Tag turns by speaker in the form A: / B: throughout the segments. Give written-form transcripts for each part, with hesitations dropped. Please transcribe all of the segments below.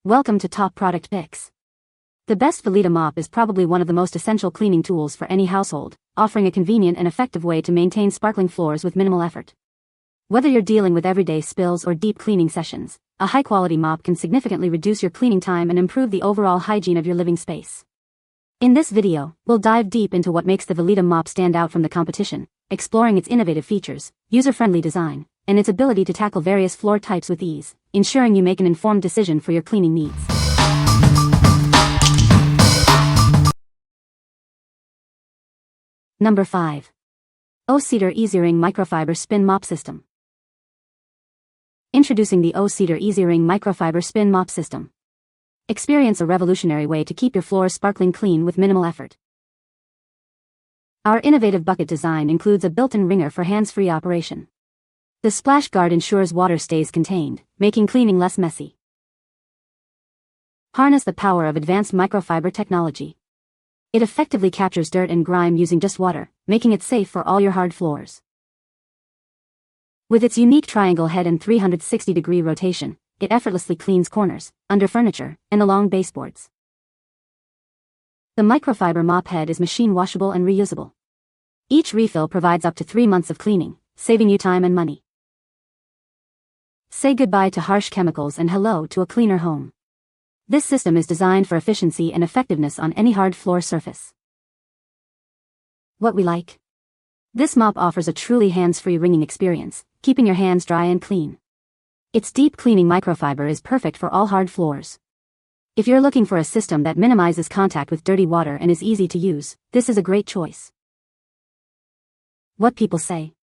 A: Welcome to Top Product Picks. The best Vileda mop is probably one of the most essential cleaning tools for any household, offering a convenient and effective way to maintain sparkling floors with minimal effort. Whether you're dealing with everyday spills or deep cleaning sessions, a high-quality mop can significantly reduce your cleaning time and improve the overall hygiene of your living space. In this video, we'll dive deep into what makes the Vileda mop stand out from the competition, exploring its innovative features, user-friendly design, and its ability to tackle various floor types with ease, ensuring you make an informed decision for your cleaning needs. Number 5. O-Cedar EasyWring Microfiber Spin Mop System. Introducing the O-Cedar EasyWring Microfiber Spin Mop System. Experience a revolutionary way to keep your floors sparkling clean with minimal effort. Our innovative bucket design includes a built-in wringer for hands-free operation. The splash guard ensures water stays contained, making cleaning less messy. Harness the power of advanced microfiber technology. It effectively captures dirt and grime using just water, making it safe for all your hard floors. With its unique triangle head and 360-degree rotation, it effortlessly cleans corners, under furniture, and along baseboards. The microfiber mop head is machine washable and reusable. Each refill provides up to 3 months of cleaning, saving you time and money. Say goodbye to harsh chemicals and hello to a cleaner home. This system is designed for efficiency and effectiveness on any hard floor surface. What we like? This mop offers a truly hands-free wringing experience, keeping your hands dry and clean. Its deep cleaning microfiber is perfect for all hard floors. If you're looking for a system that minimizes contact with dirty water and is easy to use, this is a great choice. What people say?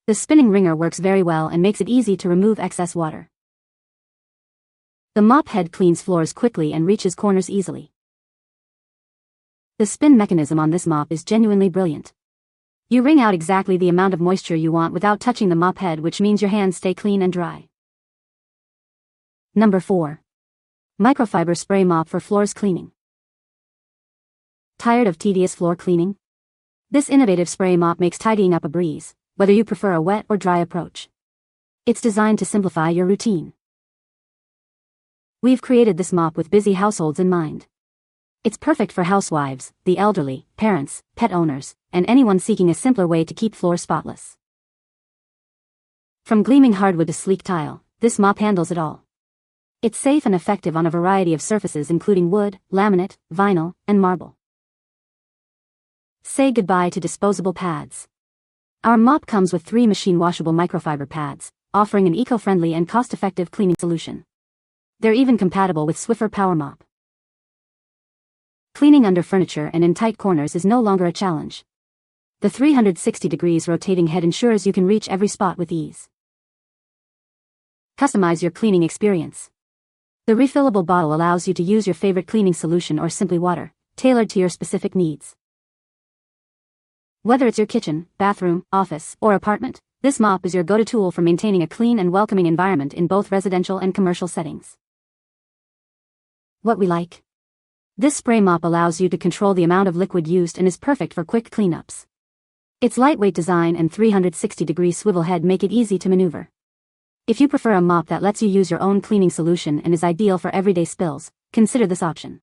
A: The spinning wringer works very well and makes it easy to remove excess water. The mop head cleans floors quickly and reaches corners easily. The spin mechanism on this mop is genuinely brilliant. You wring out exactly the amount of moisture you want without touching the mop head, which means your hands stay clean and dry. Number 4. Microfiber Spray Mop for Floors Cleaning. Tired of tedious floor cleaning? This innovative spray mop makes tidying up a breeze, whether you prefer a wet or dry approach. It's designed to simplify your routine. We've created this mop with busy households in mind. It's perfect for housewives, the elderly, parents, pet owners, and anyone seeking a simpler way to keep floors spotless. From gleaming hardwood to sleek tile, this mop handles it all. It's safe and effective on a variety of surfaces including wood, laminate, vinyl, and marble. Say goodbye to disposable pads. Our mop comes with 3 machine-washable microfiber pads, offering an eco-friendly and cost-effective cleaning solution. They're even compatible with Swiffer Power Mop. Cleaning under furniture and in tight corners is no longer a challenge. The 360 degrees rotating head ensures you can reach every spot with ease. Customize your cleaning experience. The refillable bottle allows you to use your favorite cleaning solution or simply water, tailored to your specific needs. Whether it's your kitchen, bathroom, office, or apartment, this mop is your go-to tool for maintaining a clean and welcoming environment in both residential and commercial settings. What we like? This spray mop allows you to control the amount of liquid used and is perfect for quick cleanups. Its lightweight design and 360-degree swivel head make it easy to maneuver. If you prefer a mop that lets you use your own cleaning solution and is ideal for everyday spills, consider this option.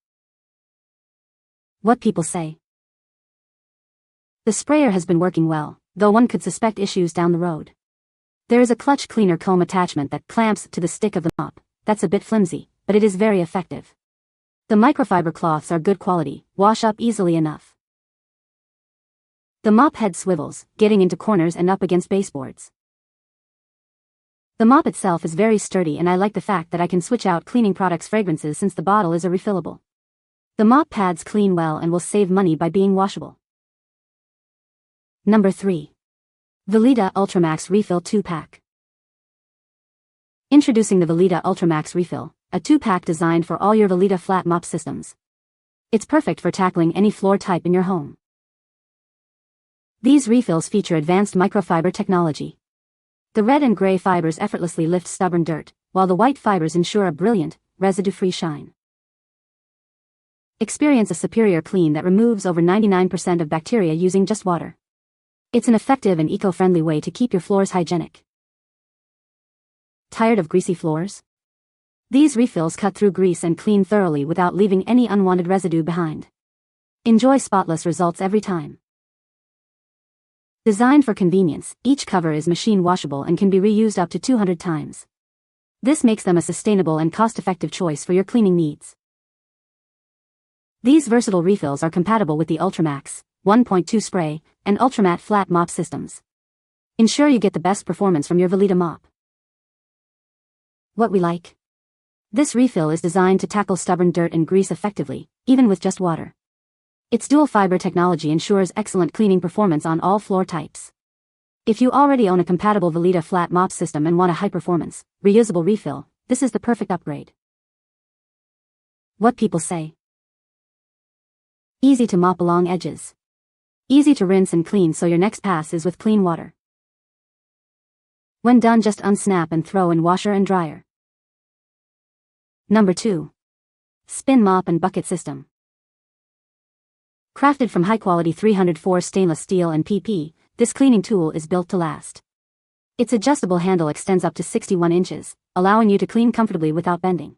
A: What people say? The sprayer has been working well, though one could suspect issues down the road. There is a clutch cleaner comb attachment that clamps to the stick of the mop. That's a bit flimsy, but it is very effective. The microfiber cloths are good quality, wash up easily enough. The mop head swivels, getting into corners and up against baseboards. The mop itself is very sturdy, and I like the fact that I can switch out cleaning products' fragrances since the bottle is a refillable. The mop pads clean well and will save money by being washable. Number 3. Vileda UltraMax Refill 2-Pack. Introducing the Vileda UltraMax Refill, a 2-pack designed for all your Vileda flat mop systems. It's perfect for tackling any floor type in your home. These refills feature advanced microfiber technology. The red and gray fibers effortlessly lift stubborn dirt, while the white fibers ensure a brilliant, residue-free shine. Experience a superior clean that removes over 99% of bacteria using just water. It's an effective and eco-friendly way to keep your floors hygienic. Tired of greasy floors? These refills cut through grease and clean thoroughly without leaving any unwanted residue behind. Enjoy spotless results every time. Designed for convenience, each cover is machine washable and can be reused up to 200 times. This makes them a sustainable and cost-effective choice for your cleaning needs. These versatile refills are compatible with the UltraMax 1.2 spray and UltraMatte flat mop systems. Ensure you get the best performance from your Vileda mop. What we like. This refill is designed to tackle stubborn dirt and grease effectively, even with just water. Its dual fiber technology ensures excellent cleaning performance on all floor types. If you already own a compatible Vileda flat mop system and want a high-performance, reusable refill, this is the perfect upgrade. What people say. Easy to mop along edges. Easy to rinse and clean so your next pass is with clean water. When done, just unsnap and throw in washer and dryer. Number 2. Spin mop and bucket system. Crafted from high-quality 304 stainless steel and PP, this cleaning tool is built to last. Its adjustable handle extends up to 61 inches, allowing you to clean comfortably without bending.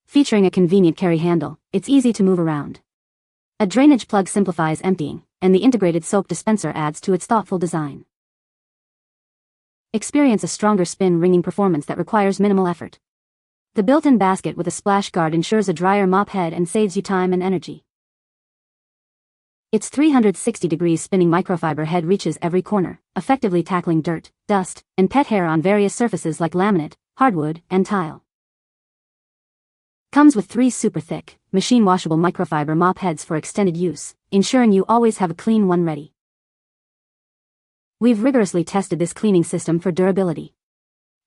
A: Featuring a convenient carry handle, it's easy to move around. A drainage plug simplifies emptying, and the integrated soap dispenser adds to its thoughtful design. Experience a stronger spin wringing performance that requires minimal effort. The built-in basket with a splash guard ensures a drier mop head and saves you time and energy. Its 360-degree spinning microfiber head reaches every corner, effectively tackling dirt, dust, and pet hair on various surfaces like laminate, hardwood, and tile. Comes with 3 super thick, machine-washable microfiber mop heads for extended use, ensuring you always have a clean one ready. We've rigorously tested this cleaning system for durability.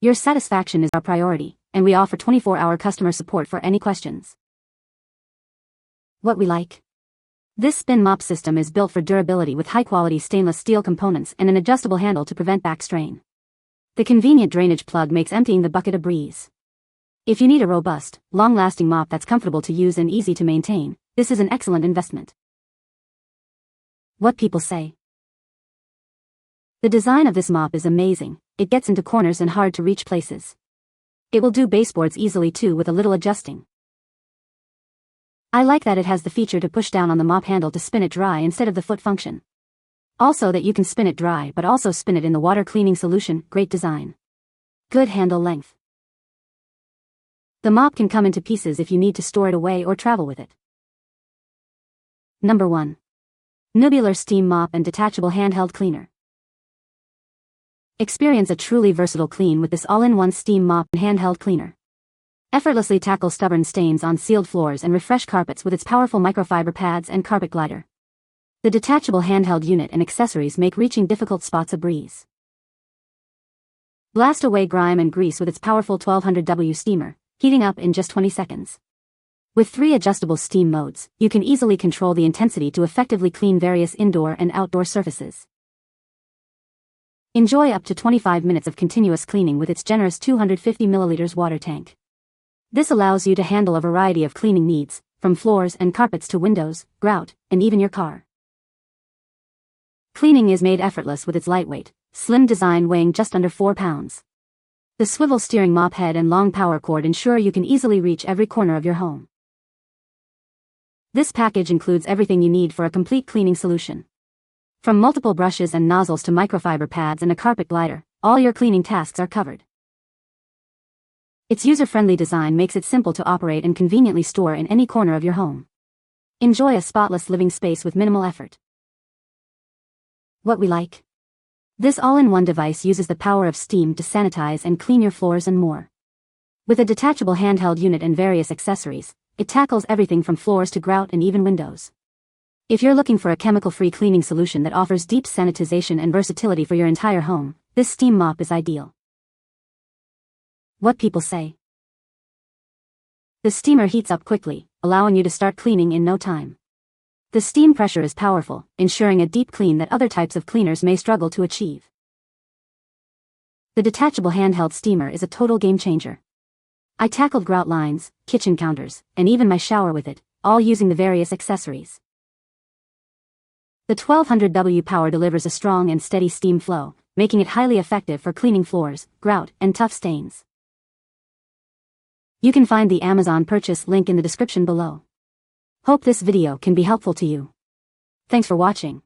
A: Your satisfaction is our priority, and we offer 24-hour customer support for any questions. What we like. This spin mop system is built for durability with high-quality stainless steel components and an adjustable handle to prevent back strain. The convenient drainage plug makes emptying the bucket a breeze. If you need a robust, long-lasting mop that's comfortable to use and easy to maintain, this is an excellent investment. What people say. The design of this mop is amazing. It gets into corners and hard-to-reach places. It will do baseboards easily too with a little adjusting. I like that it has the feature to push down on the mop handle to spin it dry instead of the foot function. Also that you can spin it dry but also spin it in the water cleaning solution. Great design. Good handle length. The mop can come into pieces if you need to store it away or travel with it. Number 1. Newbealer Steam Mop and Detachable Handheld Cleaner. Experience a truly versatile clean with this all-in-one steam mop and handheld cleaner. Effortlessly tackle stubborn stains on sealed floors and refresh carpets with its powerful microfiber pads and carpet glider. The detachable handheld unit and accessories make reaching difficult spots a breeze. Blast away grime and grease with its powerful 1200W steamer, heating up in just 20 seconds. With 3 adjustable steam modes, you can easily control the intensity to effectively clean various indoor and outdoor surfaces. Enjoy up to 25 minutes of continuous cleaning with its generous 250 milliliters water tank. This allows you to handle a variety of cleaning needs, from floors and carpets to windows, grout, and even your car. Cleaning is made effortless with its lightweight, slim design weighing just under 4 pounds. The swivel steering mop head and long power cord ensure you can easily reach every corner of your home. This package includes everything you need for a complete cleaning solution. From multiple brushes and nozzles to microfiber pads and a carpet glider, all your cleaning tasks are covered. Its user-friendly design makes it simple to operate and conveniently store in any corner of your home. Enjoy a spotless living space with minimal effort. What we like. This all-in-one device uses the power of steam to sanitize and clean your floors and more. With a detachable handheld unit and various accessories, it tackles everything from floors to grout and even windows. If you're looking for a chemical-free cleaning solution that offers deep sanitization and versatility for your entire home, this steam mop is ideal. What people say. The steamer heats up quickly, allowing you to start cleaning in no time. The steam pressure is powerful, ensuring a deep clean that other types of cleaners may struggle to achieve. The detachable handheld steamer is a total game changer. I tackled grout lines, kitchen counters, and even my shower with it, all using the various accessories. The 1200W power delivers a strong and steady steam flow, making it highly effective for cleaning floors, grout, and tough stains. You can find the Amazon purchase link in the description below. Hope this video can be helpful to you. Thanks for watching.